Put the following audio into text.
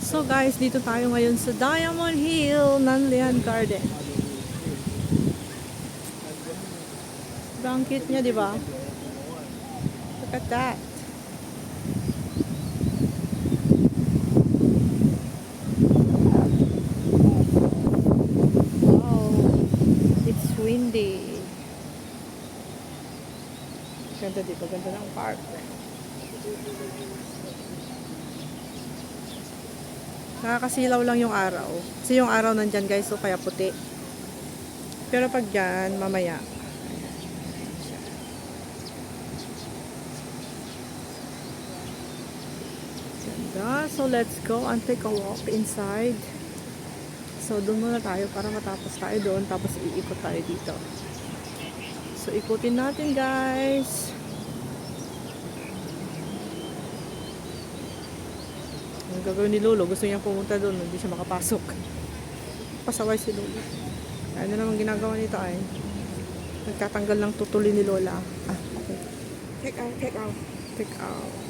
So guys, dito tayo ngayon sa Diamond Hill Nanlian Garden. Ang cute niya, di ba? Look at that. Wow, it's windy. Ganda dito, ganda ng park. Nakakasilaw lang yung araw. Kasi yung araw nandyan guys, so kaya puti. Pero pag dyan, mamaya. Ganda. So let's go and take a walk inside. So doon muna tayo para matapos tayo doon. Tapos iikot tayo dito. So ikutin natin guys. Ang gagawin ni Lolo, gusto niya pumunta doon, hindi siya makapasok. Pasaway si Lolo. Ano naman ginagawa nito ay nagtatanggal ng tutuli ni Lola. Ah, okay. Take out.